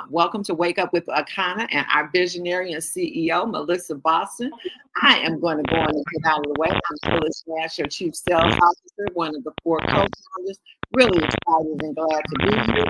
welcome to Wake Up with Wakanna and our visionary and CEO, Melissa Boston. I am going to go on and get out of the way. I'm Phyllis Nash, your Chief Sales Officer, one of the 4 co-founders. Really excited and glad to be here.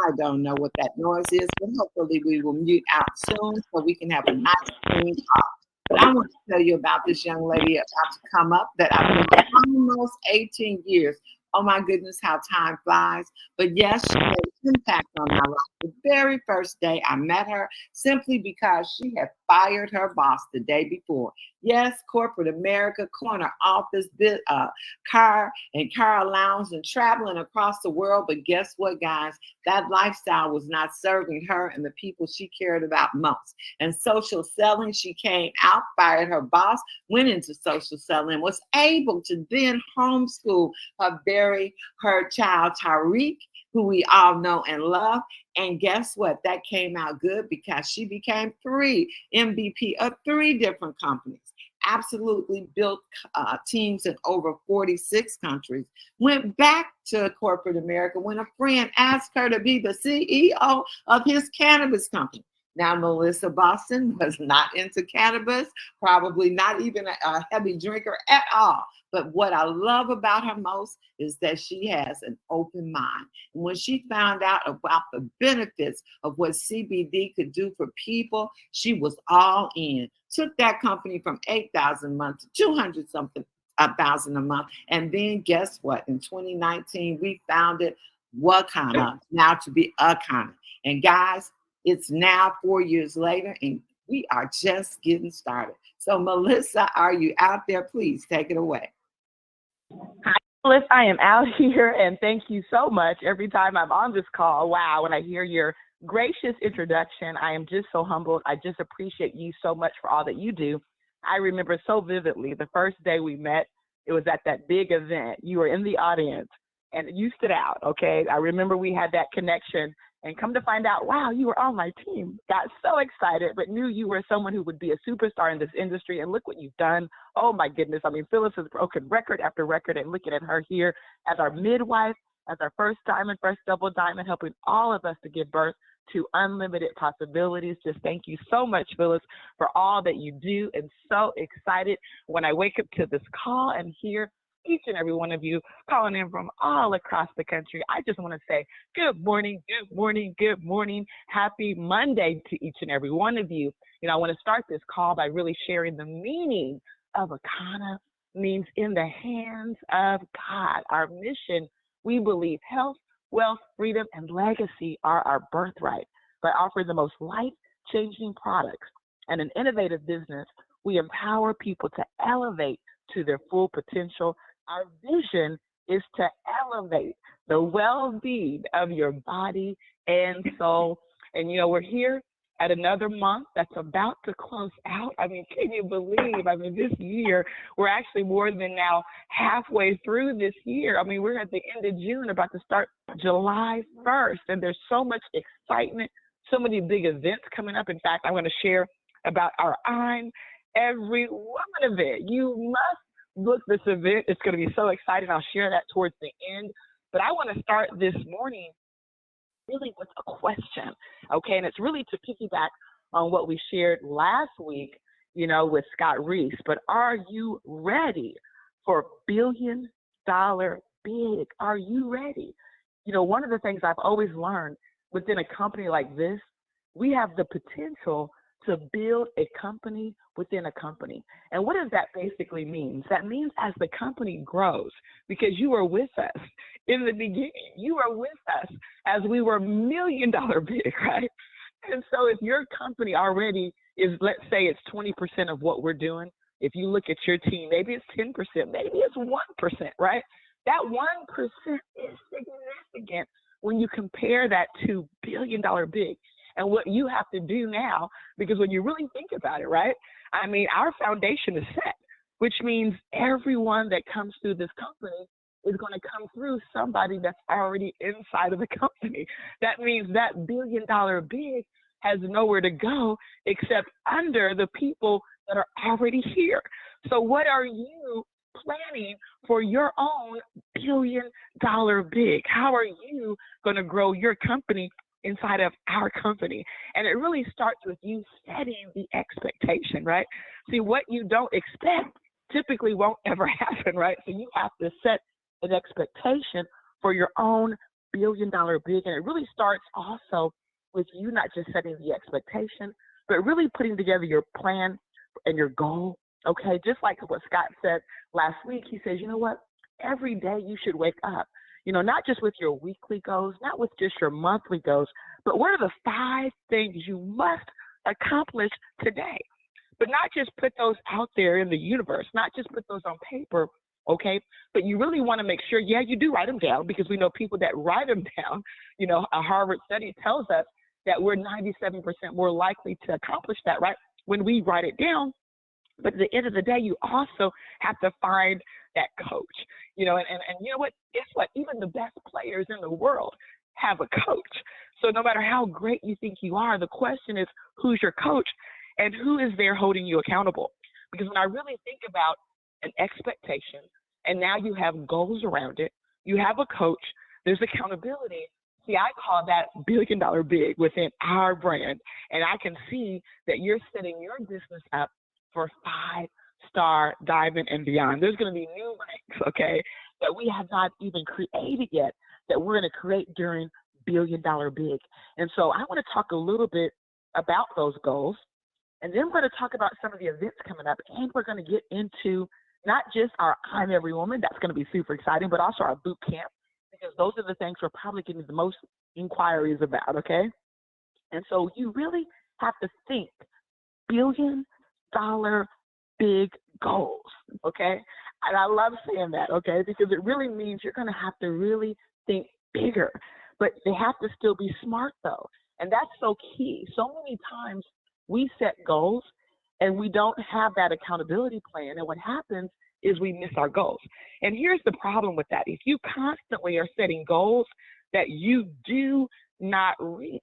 I don't know what that noise is, but hopefully we will mute out soon so we can have a nice clean talk. But I want to tell you about this young lady about to come up that I've known almost 18 years. Oh my goodness, how time flies. But yes, she made an impact on my life. The very first day I met her, simply because she had fired her boss the day before. Yes, corporate America, corner office, car and car allowance and traveling across the world. But guess what, guys? That lifestyle was not serving her and the people she cared about most. And social selling, she came out, fired her boss, went into social selling, was able to then homeschool her child Tariq, who we all know and love. And guess what? That came out good because she became MVP of 3 different companies. Absolutely built teams in over 46 countries. Went back to corporate America when a friend asked her to be the CEO of his cannabis company. Now, Melissa Boston was not into cannabis, probably not even a heavy drinker at all. But what I love about her most is that she has an open mind. And when she found out about the benefits of what CBD could do for people, she was all in. Took that company from 8,000 a month to 200 something thousand a month. And then guess what? In 2019, we founded Wakanna, now to be Wakanna. And guys, it's now 4 years later, and we are just getting started. So, Melissa, are you out there? Please take it away. Hi, Phyllis. I am out here, and thank you so much. Every time I'm on this call, wow, when I hear your gracious introduction, I am just so humbled. I just appreciate you so much for all that you do. I remember so vividly the first day we met. It was at that big event. You were in the audience, and you stood out, okay? I remember we had that connection. And come to find out, wow, you were on my team. Got so excited, but knew you were someone who would be a superstar in this industry. And look what you've done. Oh, my goodness. I mean, Phyllis has broken record after record. And looking at her here as our midwife, as our first diamond, first double diamond, helping all of us to give birth to unlimited possibilities. Just thank you so much, Phyllis, for all that you do. And so excited when I wake up to this call and hear each and every one of you calling in from all across the country. I just want to say good morning, good morning, good morning. Happy Monday to each and every one of you. You know, I want to start this call by really sharing the meaning of Wakanna. Means in the hands of God. Our mission, we believe health, wealth, freedom, and legacy are our birthright. By offering the most life-changing products and an innovative business, we empower people to elevate to their full potential. Our vision is to elevate the well-being of your body and soul. And, you know, we're here at another month that's about to close out. I mean, can you believe? I mean, this year, we're actually more than now halfway through this year. I mean, we're at the end of June, about to start July 1st. And there's so much excitement, so many big events coming up. In fact, I'm going to share about our I'm Every Woman event. You must book this event. It's going to be so exciting. I'll share that towards the end. But I want to start this morning really with a question, okay? And it's really to piggyback on what we shared last week, you know, with Scott Reese. But are you ready for billion-dollar big? Are you ready? You know, one of the things I've always learned within a company like this, we have the potential to build a company within a company. And what does that basically mean? That means as the company grows, because you were with us in the beginning, you were with us as we were $1 million big, right? And so if your company already is, let's say it's 20% of what we're doing, if you look at your team, maybe it's 10%, maybe it's 1%, right? That 1% is significant when you compare that to $1 billion big. And what you have to do now, because when you really think about it, right? I mean, our foundation is set, which means everyone that comes through this company is going to come through somebody that's already inside of the company. That means that $1 billion big has nowhere to go except under the people that are already here. So what are you planning for your own $1 billion big? How are you going to grow your company inside of our company. And it really starts with you setting the expectation, right? See, what you don't expect typically won't ever happen, right? So you have to set an expectation for your own billion-dollar big. And it really starts also with you not just setting the expectation, but really putting together your plan and your goal, okay? Just like what Scott said last week, he says, you know what? Every day you should wake up, not just with your weekly goals, not with just your monthly goals, but what are the 5 things you must accomplish today? But not just put those out there in the universe, not just put those on paper, okay? But you really want to make sure, yeah, you do write them down, because we know people that write them down. A Harvard study tells us that we're 97% more likely to accomplish that, right, when we write it down. But at the end of the day, you also have to find that coach, and you know what? Guess what? Even the best players in the world have a coach. So no matter how great you think you are, the question is, who's your coach and who is there holding you accountable? Because when I really think about an expectation, and now you have goals around it, you have a coach, there's accountability. See, I call that billion-dollar big within our brand. And I can see that you're setting your business up for 5-star, diamond, and beyond. There's going to be new ranks, okay, that we have not even created yet, that we're going to create during billion-dollar big. And so I want to talk a little bit about those goals. And then we're going to talk about some of the events coming up. And we're going to get into not just our I'm Every Woman, that's going to be super exciting, but also our boot camp, because those are the things we're probably getting the most inquiries about, okay? And so you really have to think billion-dollar big goals, okay? And I love saying that, okay, because it really means you're going to have to really think bigger, but they have to still be smart, though. And that's so key. So many times we set goals and we don't have that accountability plan. And what happens is we miss our goals. And here's the problem with that. If you constantly are setting goals that you do not reach,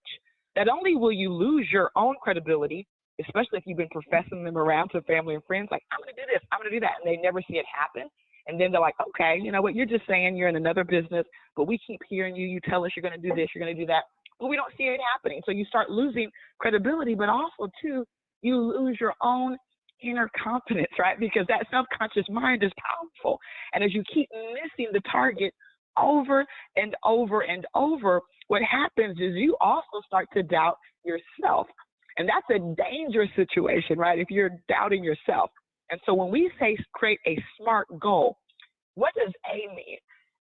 not only will you lose your own credibility, especially if you've been professing them around to family and friends, like, I'm going to do this, I'm going to do that, and they never see it happen. And then they're like, okay, you know what, you're just saying you're in another business, but we keep hearing you. You tell us you're going to do this, you're going to do that, but we don't see it happening. So you start losing credibility, but also, too, you lose your own inner confidence, right? Because that subconscious mind is powerful. And as you keep missing the target over and over and over, what happens is you also start to doubt yourself. And that's a dangerous situation, right? If you're doubting yourself. And so when we say create a SMART goal, what does A mean?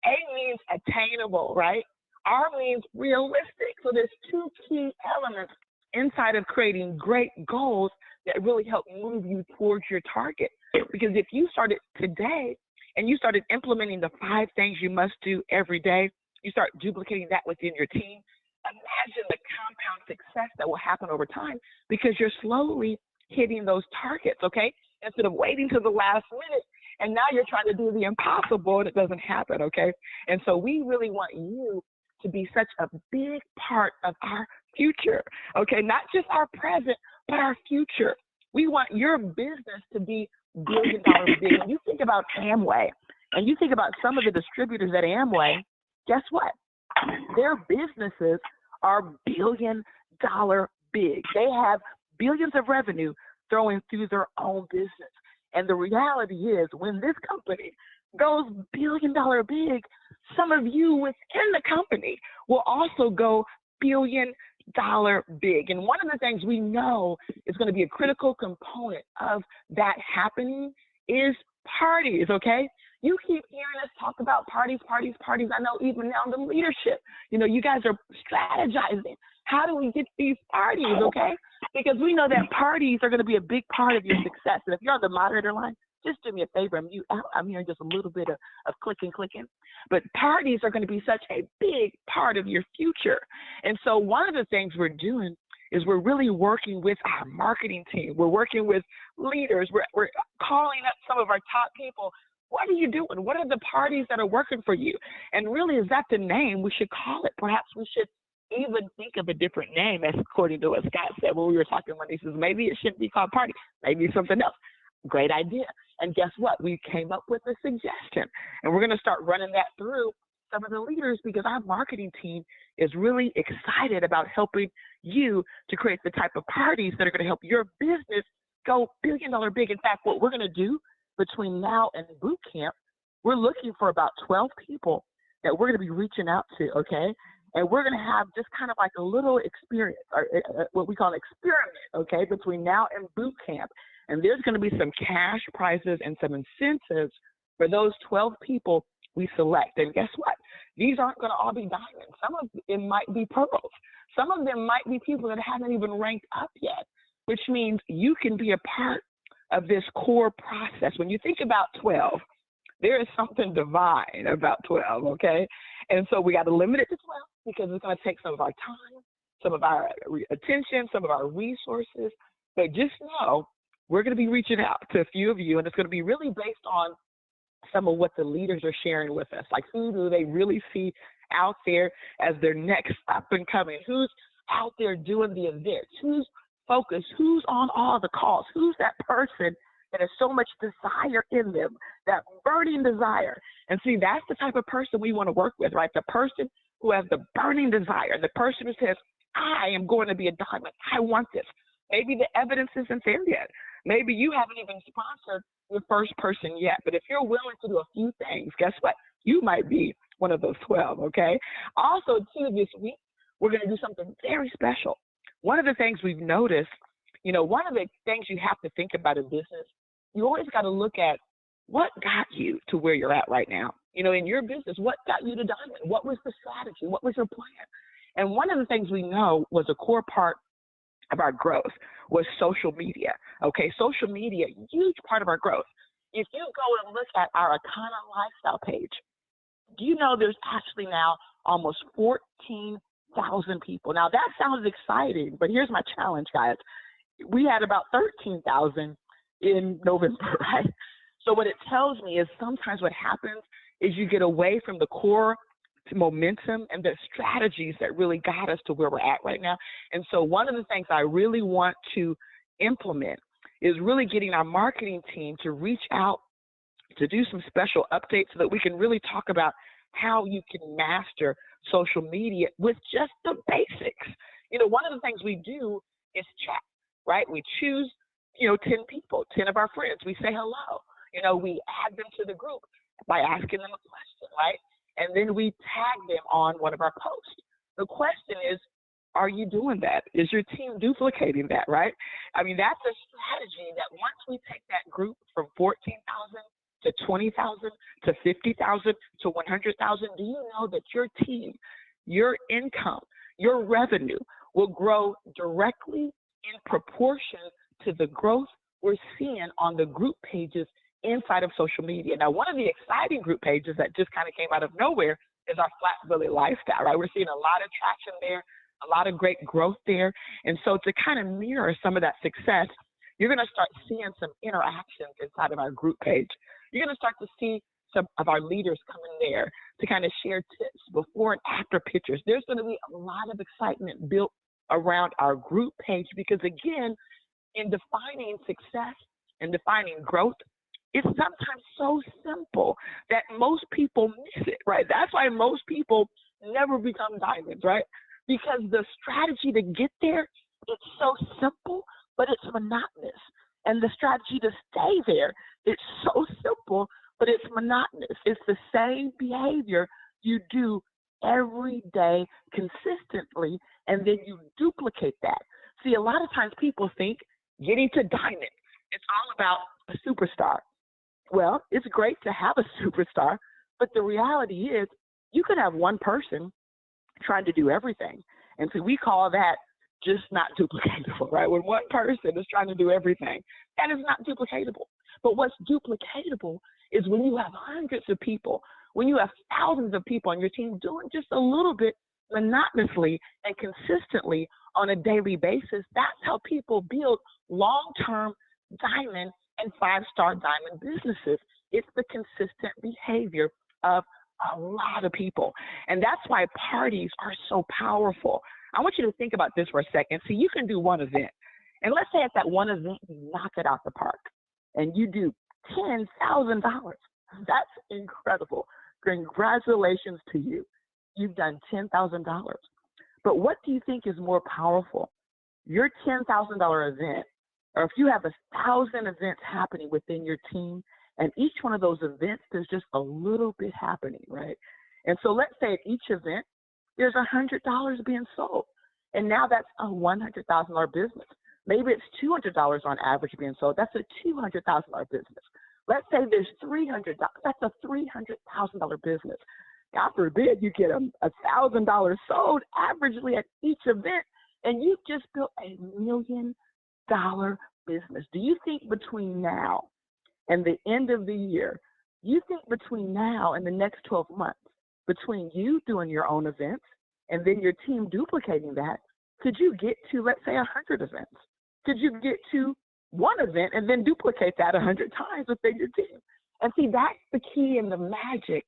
A means attainable, right? R means realistic. So there's 2 key elements inside of creating great goals that really help move you towards your target. Because if you started today and you started implementing the 5 things you must do every day, you start duplicating that within your team, imagine the compound success that will happen over time, because you're slowly hitting those targets, okay? Instead of waiting to the last minute, and now you're trying to do the impossible and it doesn't happen, okay? And so we really want you to be such a big part of our future, okay? Not just our present, but our future. We want your business to be billion-dollar big. When you think about Amway, and you think about some of the distributors at Amway, guess what? Their businesses are billion-dollar big. They have billions of revenue throwing through their own business. And the reality is, when this company goes billion-dollar big, some of you within the company will also go billion-dollar big. And one of the things we know is going to be a critical component of that happening is parties, okay? You keep hearing us talk about parties. I know even now the leadership, you guys are strategizing. How do we get these parties, okay? Because we know that parties are going to be a big part of your success. And if you're on the moderator line, just do me a favor. I'm hearing just a little bit of clicking. But parties are going to be such a big part of your future. And so one of the things we're doing is we're really working with our marketing team. We're working with leaders. We're calling up some of our top people. What are you doing? What are the parties that are working for you? And really, is that the name we should call it? Perhaps we should even think of a different name, as according to what Scott said when we were talking one day. He says, maybe it shouldn't be called party. Maybe it's something else. Great idea. And guess what? We came up with a suggestion. And we're going to start running that through some of the leaders because our marketing team is really excited about helping you to create the type of parties that are going to help your business go billion-dollar big. In fact, what we're going to do between now and boot camp, we're looking for about 12 people that we're going to be reaching out to, okay? And we're going to have just kind of like a little experience, or what we call an experiment, okay, between now and boot camp. And there's going to be some cash prizes and some incentives for those 12 people we select. And guess what? These aren't going to all be diamonds. Some of them might be pearls. Some of them might be people that haven't even ranked up yet, which means you can be a part of this core process. When you think about 12, there is something divine about 12, okay? And so we got to limit it to 12 because it's going to take some of our time, some of our attention, some of our resources. But just know we're going to be reaching out to a few of you, and it's going to be really based on some of what the leaders are sharing with us. Like, who do they really see out there as their next up and coming? Who's out there doing the events? Who's focused? Who's on all the calls? Who's that person that has so much desire in them, that burning desire? And see, that's the type of person we want to work with, right? The person who has the burning desire, the person who says, I am going to be a diamond. I want this. Maybe the evidence isn't there yet. Maybe you haven't even sponsored the first person yet. But if you're willing to do a few things, guess what? You might be one of those 12, okay? Also, too, this week, we're going to do something very special. One of the things we've noticed, you know, one of the things you have to think about in business, you always got to look at what got you to where you're at right now. You know, in your business, what got you to diamond? What was the strategy? What was your plan? And one of the things we know was a core part of our growth was social media. Okay, social media, huge part of our growth. If you go and look at our Wakanna lifestyle page, do you know there's actually now almost 14,000 people? Now that sounds exciting, but here's my challenge, guys. We had about 13,000 in November, right? So what it tells me is sometimes what happens is you get away from the core momentum and the strategies that really got us to where we're at right now. And so one of the things I really want to implement is really getting our marketing team to reach out to do some special updates so that we can really talk about how you can master social media with just the basics. You know, one of the things we do is chat, right? We choose, 10 people, 10 of our friends. We say hello. We add them to the group by asking them a question, right? And then we tag them on one of our posts. The question is, are you doing that? Is your team duplicating that, right? I mean, that's a strategy that once we take that group from 14,000 to 20,000 to 50,000 to 100,000, do you know that your team, your income, your revenue will grow directly in proportion to the growth we're seeing on the group pages inside of social media? Now, one of the exciting group pages that just kind of came out of nowhere is our Flat Valley Lifestyle, right? We're seeing a lot of traction there, a lot of great growth there. And so to kind of mirror some of that success, you're going to start seeing some interactions inside of our group page. You're going to start to see some of our leaders come in there to kind of share tips, before and after pictures. There's going to be a lot of excitement built around our group page because, again, in defining success and defining growth, it's sometimes so simple that most people miss it, right? That's why most people never become diamonds, right? Because the strategy to get there, it's so simple, but it's monotonous. And the strategy to stay there, it's so simple, but it's monotonous. It's the same behavior you do every day consistently, and then you duplicate that. See, a lot of times people think getting to diamond, it's all about a superstar. Well, it's great to have a superstar, but the reality is you could have one person trying to do everything. And so we call that just not duplicatable, right? When one person is trying to do everything, that is not duplicatable. But what's duplicatable is when you have hundreds of people, when you have thousands of people on your team doing just a little bit monotonously and consistently on a daily basis. That's how people build long-term diamond and five-star diamond businesses. It's the consistent behavior of a lot of people. And that's why parties are so powerful. I want you to think about this for a second. See, you can do one event. And let's say at that one event, you knock it out the park and you do $10,000. That's incredible. Congratulations to you. You've done $10,000. But what do you think is more powerful? Your $10,000 event, or if you have 1,000 events happening within your team, and each one of those events, there's just a little bit happening, right? And so let's say at each event, there's $100 being sold. And now that's a $100,000 business. Maybe it's $200 on average being sold. That's a $200,000 business. Let's say there's $300. That's a $300,000 business. God forbid you get $1,000 sold averagely at each event, and you've just built $1 million business. Do you think between now and the end of the year, you think between now and the next 12 months, between you doing your own events and then your team duplicating that, could you get to, let's say, 100 events? Could you get to one event and then duplicate that 100 times within your team? And see, that's the key and the magic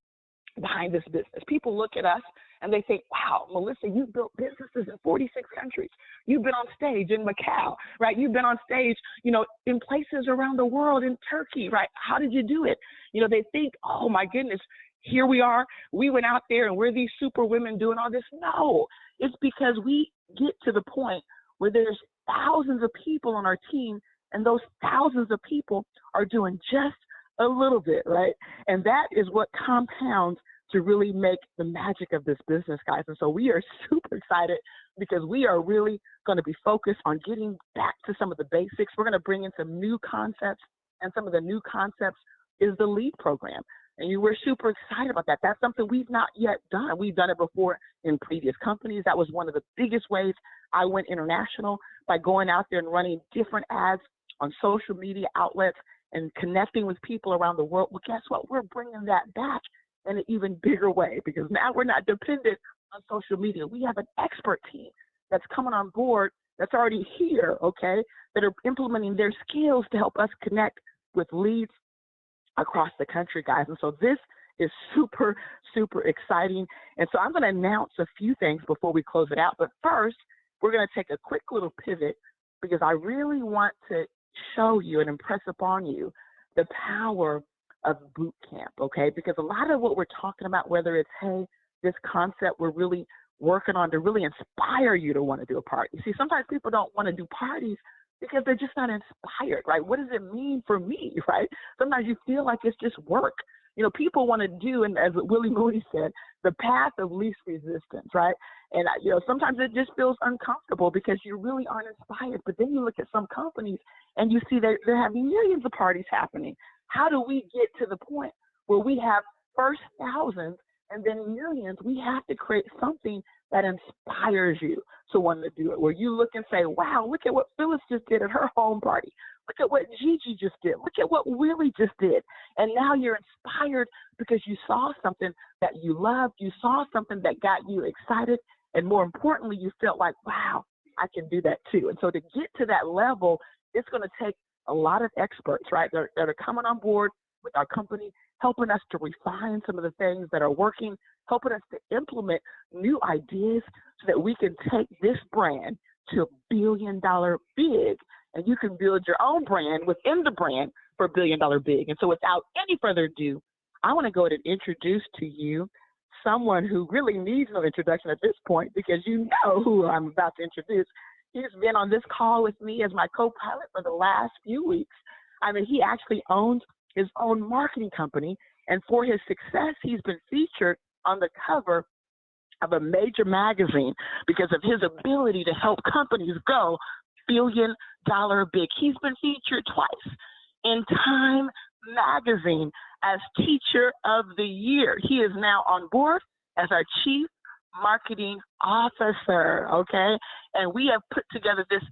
behind this business. People look at us and they think, wow, Melissa, you've built businesses in 46 countries. You've been on stage in Macau, right? You've been on stage, in places around the world, in Turkey, right? How did you do it? They think, oh my goodness, here we are. We went out there and we're these super women doing all this. No, it's because we get to the point where there's thousands of people on our team, and those thousands of people are doing just a little bit, right? And that is what compounds to really make the magic of this business, guys. And so we are super excited because we are really going to be focused on getting back to some of the basics. We're going to bring in some new concepts, and some of the new concepts is the LEAD program. And we're super excited about that. That's something we've not yet done. We've done it before in previous companies. That was one of the biggest ways I went international, by going out there and running different ads on social media outlets and connecting with people around the world. Well, guess what? We're bringing that back in an even bigger way, because now we're not dependent on social media. We have an expert team that's coming on board, that's already here, okay, that are implementing their skills to help us connect with leads across the country, guys. And so this is super, super exciting. And so I'm going to announce a few things before we close it out. But first, we're going to take a quick little pivot, because I really want to show you and impress upon you the power of boot camp, okay? Because a lot of what we're talking about, whether it's, hey, this concept we're really working on to really inspire you to want to do a party. You see, sometimes people don't want to do parties because they're just not inspired, right? What does it mean for me, right? Sometimes you feel like it's just work. People want to do, and as Willie Mooney said, the path of least resistance, right? And, sometimes it just feels uncomfortable because you really aren't inspired. But then you look at some companies and you see they're having millions of parties happening. How do we get to the point where we have first thousands and then millions? We have to create something that inspires you to want to do it, where you look and say, wow, look at what Phyllis just did at her home party. Look at what Gigi just did. Look at what Willie just did. And now you're inspired because you saw something that you loved. You saw something that got you excited. And more importantly, you felt like, wow, I can do that too. And so to get to that level, it's going to take a lot of experts, right, that are coming on board with our company, helping us to refine some of the things that are working, helping us to implement new ideas so that we can take this brand to $1 billion big. And you can build your own brand within the brand for $1 billion big. And so without any further ado, I want to go ahead and introduce to you someone who really needs no introduction at this point, because you know who I'm about to introduce. He's been on this call with me as my co-pilot for the last few weeks. I mean, he actually owns his own marketing company, and for his success, he's been featured on the cover of a major magazine because of his ability to help companies go $1 billion big. He's been featured twice in Time magazine as Teacher of the Year. He is now on board as our Chief Marketing Officer, okay? And we have put together this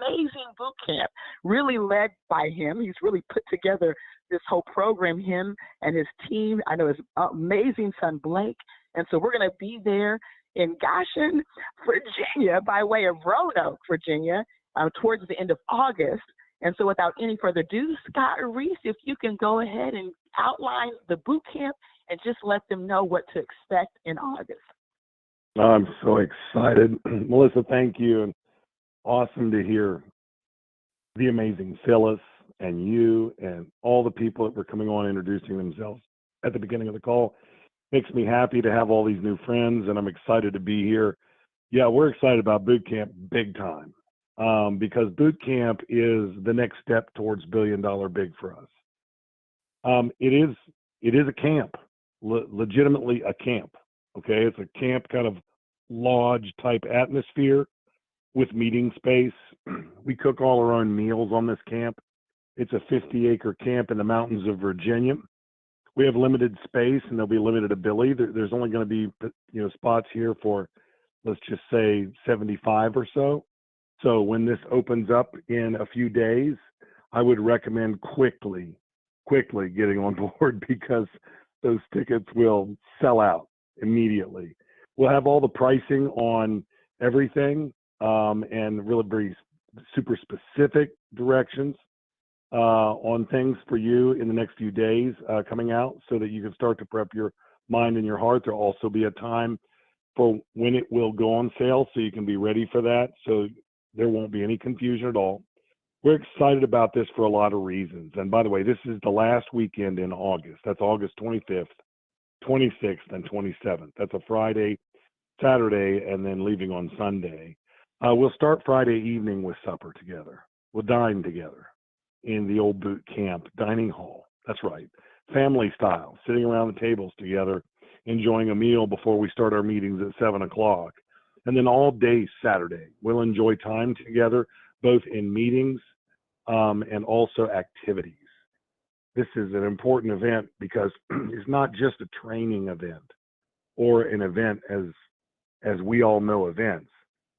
amazing boot camp, really led by him. He's really put together this whole program, him and his team. I know his amazing son, Blake. And so we're going to be there in Goshen, Virginia, by way of Roanoke, Virginia, towards the end of August. And so without any further ado, Scott Reese, if you can go ahead and outline the boot camp and just let them know what to expect in August. I'm so excited. Melissa, thank you. And awesome to hear the amazing Phyllis and you and all the people that were coming on introducing themselves at the beginning of the call. Makes me happy to have all these new friends, and I'm excited to be here. Yeah, we're excited about boot camp big time, because boot camp is the next step towards billion dollar big for us. It is a camp, legitimately a camp. Okay, it's a camp kind of lodge type atmosphere with meeting space. We cook all our own meals on this camp. It's a 50-acre camp in the mountains of Virginia. We have limited space, and there'll be limited ability. There's only going to be spots here for, let's just say, 75 or so. So when this opens up in a few days, I would recommend quickly getting on board because those tickets will sell out immediately. We'll have all the pricing on everything, and really very super specific directions on things for you in the next few days coming out, so that you can start to prep your mind and your heart. There'll also be a time for when it will go on sale, so you can be ready for that, so there won't be any confusion at all. We're excited about this for a lot of reasons. And by the way, this is the last weekend in August. That's August 25th, 26th, and 27th. That's a Friday, Saturday, and then leaving on Sunday. We'll start Friday evening with supper together. We'll dine together in the old boot camp dining hall. That's right. Family style, sitting around the tables together, enjoying a meal before we start our meetings at 7 o'clock. And then all day Saturday, we'll enjoy time together, both in meetings and also activities. This is an important event because it's not just a training event or an event as we all know events.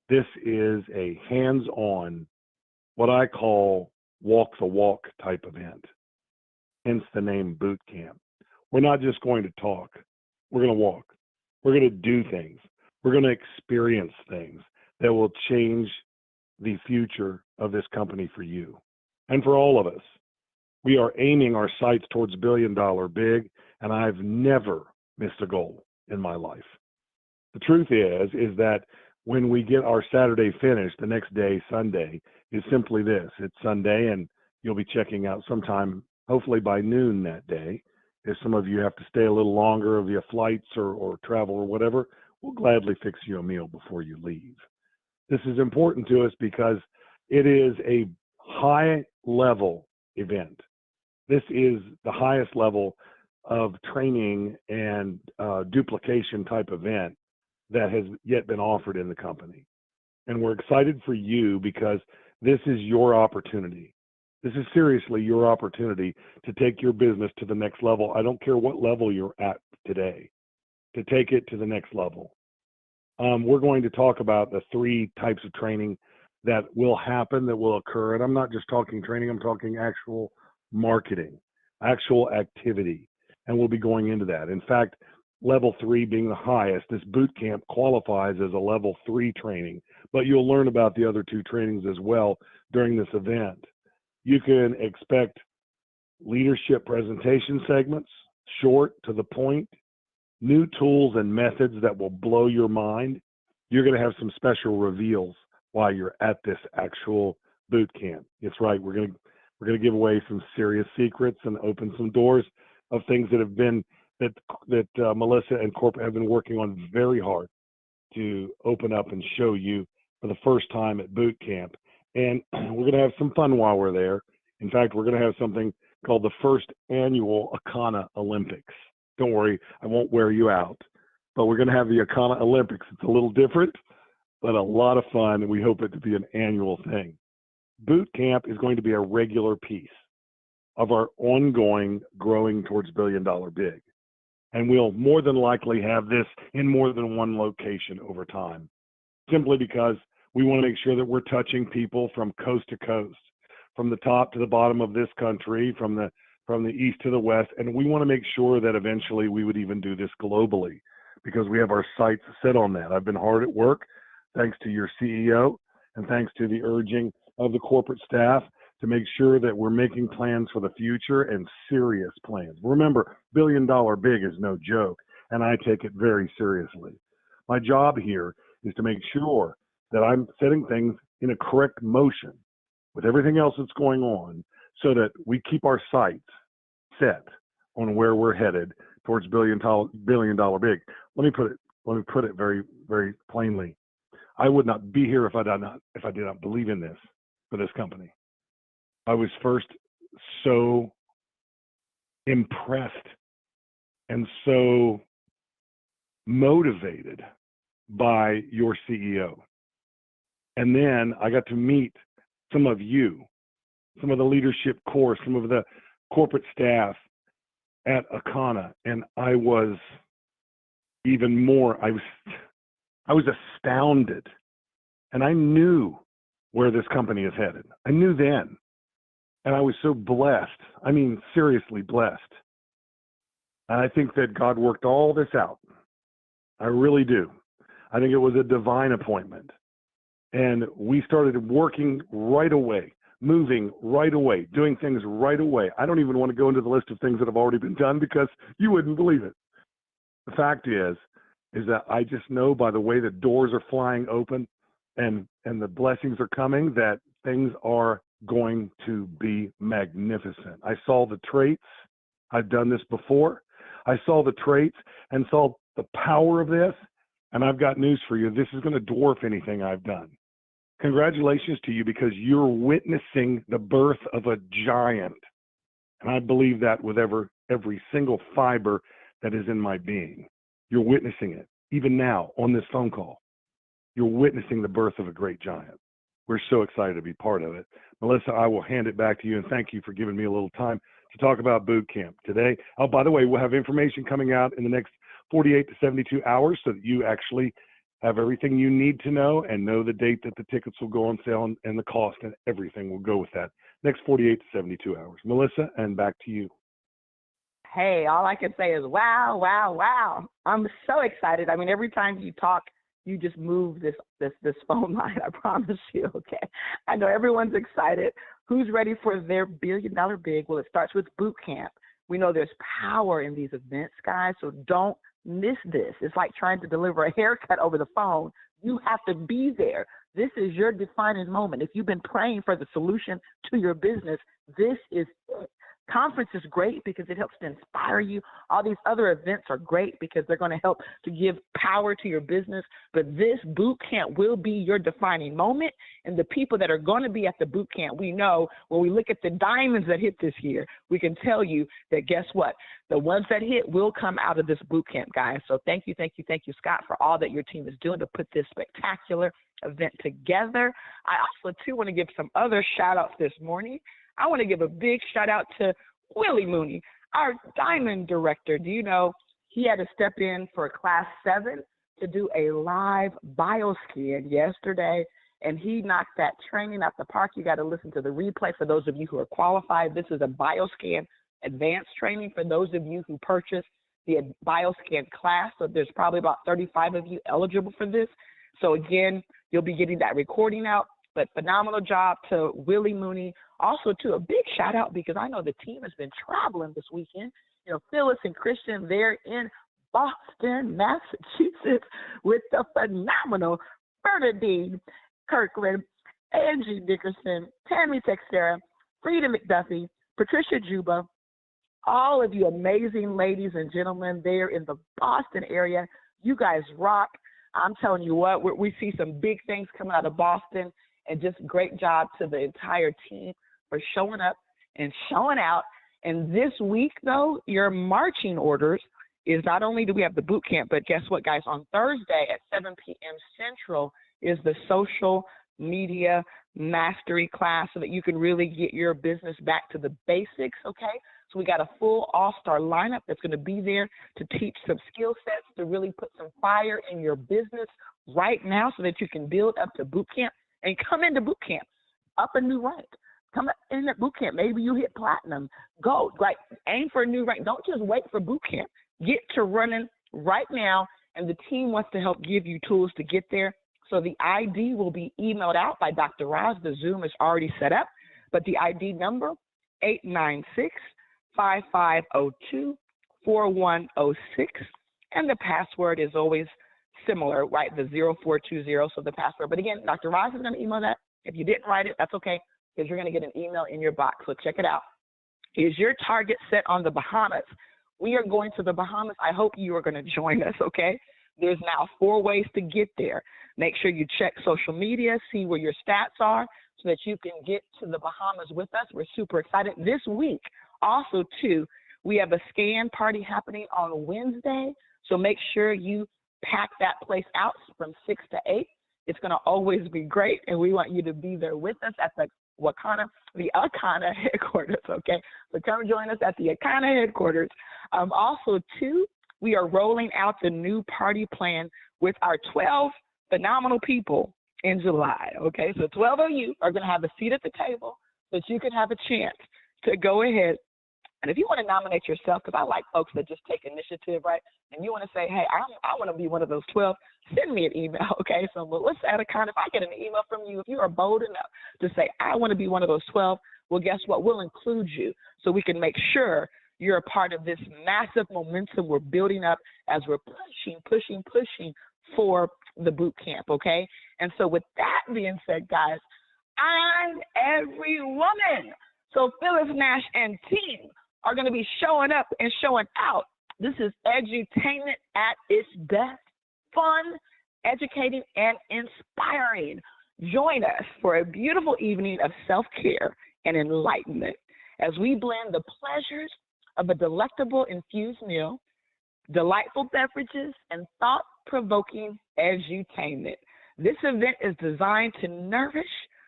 This is a hands-on, what I call walk the walk type event, hence the name boot camp. We're not just going to talk. We're going to walk. We're going to do things. We're going to experience things that will change the future of this company for you and for all of us. We are aiming our sights towards billion dollar big, and I've never missed a goal in my life. The truth is that when we get our Saturday finished, the next day, Sunday, is simply this. It's Sunday, and you'll be checking out sometime, hopefully by noon that day. If some of you have to stay a little longer via flights or travel or whatever, we'll gladly fix you a meal before you leave. This is important to us because it is a high-level event. This is the highest level of training and duplication type event that has yet been offered in the company. And we're excited for you because this is your opportunity. This is seriously your opportunity to take your business to the next level. I don't care what level you're at today, to take it to the next level. We're going to talk about the 3 types of training that will happen, that will occur. And I'm not just talking training, I'm talking actual marketing, actual activity. And we'll be going into that. In fact, level 3 being the highest, this boot camp qualifies as a level 3 training, but you'll learn about the other 2 trainings as well during this event. You can expect leadership presentation segments, short, to the point, new tools and methods that will blow your mind. You're going to have some special reveals while you're at this actual boot camp. It's right. We're going to give away some serious secrets and open some doors of things that have been that Melissa and corporate have been working on very hard to open up and show you for the first time at boot camp. And we're going to have some fun while we're there. In fact, we're going to have something called the first annual Wakanna Olympics. Don't worry, I won't wear you out. But we're going to have the Wakanna Olympics. It's a little different, but a lot of fun, and we hope it to be an annual thing. Boot camp is going to be a regular piece of our ongoing growing towards billion dollar big. And we'll more than likely have this in more than one location over time, simply because we want to make sure that we're touching people from coast to coast, from the top to the bottom of this country, from the east to the west. And we want to make sure that eventually we would even do this globally, because we have our sights set on that. I've been hard at work, thanks to your CEO and thanks to the urging of the corporate staff, to make sure that we're making plans for the future, and serious plans. Remember, billion dollar big is no joke, and I take it very seriously. My job here is to make sure that I'm setting things in a correct motion with everything else that's going on, so that we keep our sights set on where we're headed towards billion dollar big. Let me put it very, very plainly. I would not be here if I did not believe in this for this company. I was first so impressed and so motivated by your CEO. And then I got to meet some of you, some of the leadership core, some of the corporate staff at Wakanna, and I was even more, I was astounded. And I knew where this company is headed. I knew then. And I was so blessed. I mean, seriously blessed. And I think that God worked all this out. I really do. I think it was a divine appointment. And we started working right away, moving right away, doing things right away. I don't even want to go into the list of things that have already been done because you wouldn't believe it. The fact is that I just know by the way the doors are flying open and the blessings are coming that things are going to be magnificent. I saw the traits. I've done this before. I saw the traits and saw the power of this. And I've got news for you. This is going to dwarf anything I've done. Congratulations to you because you're witnessing the birth of a giant. And I believe that with every single fiber that is in my being. You're witnessing it. Even now on this phone call, you're witnessing the birth of a great giant. We're so excited to be part of it. Melissa, I will hand it back to you and thank you for giving me a little time to talk about boot camp today. Oh, by the way, we'll have information coming out in the next 48 to 72 hours so that you actually have everything you need to know and know the date that the tickets will go on sale and the cost and everything will go with that. Next 48 to 72 hours. Melissa, and back to you. Hey, all I can say is wow, wow, wow. I'm so excited. I mean, every time you talk, you just move this phone line, I promise you, okay? I know everyone's excited. Who's ready for their $1 billion big? Well, it starts with boot camp. We know there's power in these events, guys, so don't miss this. It's like trying to deliver a haircut over the phone. You have to be there. This is your defining moment. If you've been praying for the solution to your business, this is it. Conference is great because it helps to inspire you. All these other events are great because they're going to help to give power to your business. But this boot camp will be your defining moment. And the people that are going to be at the boot camp, we know when we look at the diamonds that hit this year, we can tell you that guess what? The ones that hit will come out of this boot camp, guys. So thank you, Scott, for all that your team is doing to put this spectacular event together. I also, too, want to give some other shout-outs this morning. I want to give a big shout out to Willie Mooney, our diamond director. Do you know he had to step in for class 7 to do a live bioscan yesterday, and he knocked that training out the park. You got to listen to the replay for those of you who are qualified. This is a bioscan advanced training for those of you who purchased the bioscan class. So there's probably about 35 of you eligible for this. So again, you'll be getting that recording out. But phenomenal job to Willie Mooney. Also, to a big shout out because I know the team has been traveling this weekend. You know, Phyllis and Christian, they're in Boston, Massachusetts with the phenomenal Bernadine Kirkland, Angie Dickerson, Tammy Texera, Frida McDuffie, Patricia Juba, all of you amazing ladies and gentlemen there in the Boston area. You guys rock. I'm telling you what, we see some big things coming out of Boston. And just great job to the entire team for showing up and showing out. And this week, though, your marching orders is not only do we have the boot camp, but guess what, guys? On Thursday at 7 p.m. Central is the social media mastery class so that you can really get your business back to the basics, okay? So we got a full all-star lineup that's going to be there to teach some skill sets to really put some fire in your business right now so that you can build up to boot camp. And come into boot camp, up a new rank. Come in at boot camp. Maybe you hit platinum. Go, like, aim for a new rank. Don't just wait for boot camp. Get to running right now, and the team wants to help give you tools to get there. So the ID will be emailed out by Dr. Roz. The Zoom is already set up, but the ID number, 896-5502-4106, and the password is always similar, right? The 0420, so the password. But again, Dr. Roz is going to email that. If you didn't write it, that's okay, because you're going to get an email in your box. So check it out. Is your target set on the Bahamas? We are going to the Bahamas. I hope you are going to join us, okay? There's now 4 ways to get there. Make sure you check social media, see where your stats are so that you can get to the Bahamas with us. We're super excited. This week, also, too, we have a scan party happening on Wednesday, so make sure you pack that place out from 6 to 8. It's going to always be great, and we want you to be there with us at the Wakanna headquarters, okay? So come join us at the Wakanna headquarters. Also, too, we are rolling out the new party plan with our 12 phenomenal people in July, okay? So 12 of you are going to have a seat at the table so that you can have a chance to go ahead. And if you want to nominate yourself, because I like folks that just take initiative, right? And you want to say, hey, I want to be one of those 12, send me an email, okay? So let's add a if I get an email from you, if you are bold enough to say, I want to be one of those 12, well, guess what? We'll include you so we can make sure you're a part of this massive momentum we're building up as we're pushing for the boot camp, okay? And so with that being said, guys, I'm every woman. So Phyllis Nash and team are going to be showing up and showing out. This is edutainment at its best, fun, educating, and inspiring. Join us for a beautiful evening of self-care and enlightenment as we blend the pleasures of a delectable infused meal, delightful beverages, and thought-provoking edutainment. This event is designed to nourish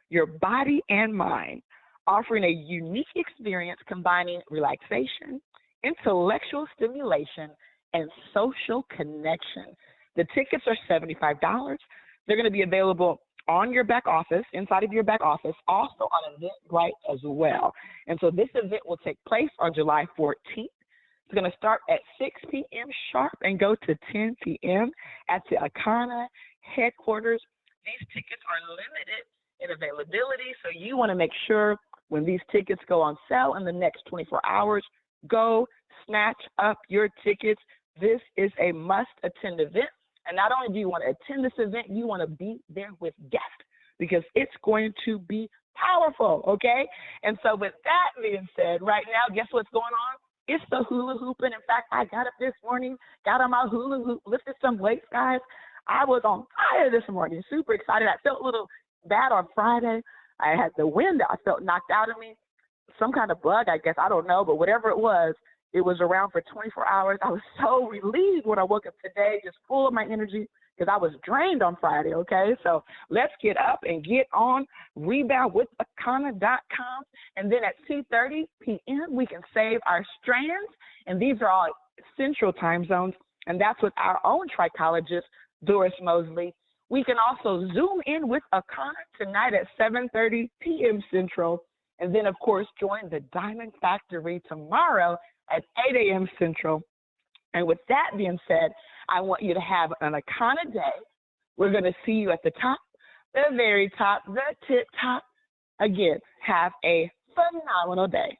your body and mind, offering a unique experience combining relaxation, intellectual stimulation, and social connection. The tickets are $75. They're going to be available on your back office, inside of your back office, also on Eventbrite as well. And so this event will take place on July 14th. It's going to start at 6 p.m. sharp and go to 10 p.m. at the Wakanna headquarters. These tickets are limited in availability, so you want to make sure when these tickets go on sale in the next 24 hours, go snatch up your tickets. This is a must-attend event. And not only do you want to attend this event, you want to be there with guests because it's going to be powerful, okay? And so with that being said, right now, guess what's going on? It's the hula hooping. In fact, I got up this morning, got on my hula hoop, lifted some weights, guys. I was on fire this morning, super excited. I felt a little bad on Friday. I had the wind I felt knocked out of me. Some kind of bug, I guess, I don't know, but whatever it was around for 24 hours. I was so relieved when I woke up today, just full of my energy because I was drained on Friday, okay? So let's get up and get on Rebound with Wakanna.com. And then at 2:30 p.m., we can save our strands. And these are all central time zones. And that's with our own trichologist, Doris Mosley. We can also Zoom in with Wakanna tonight at 7:30 p.m. Central. And then, of course, join the Diamond Factory tomorrow at 8 a.m. Central. And with that being said, I want you to have an Wakanna day. We're going to see you at the top, the very top, the tip top. Again, have a phenomenal day.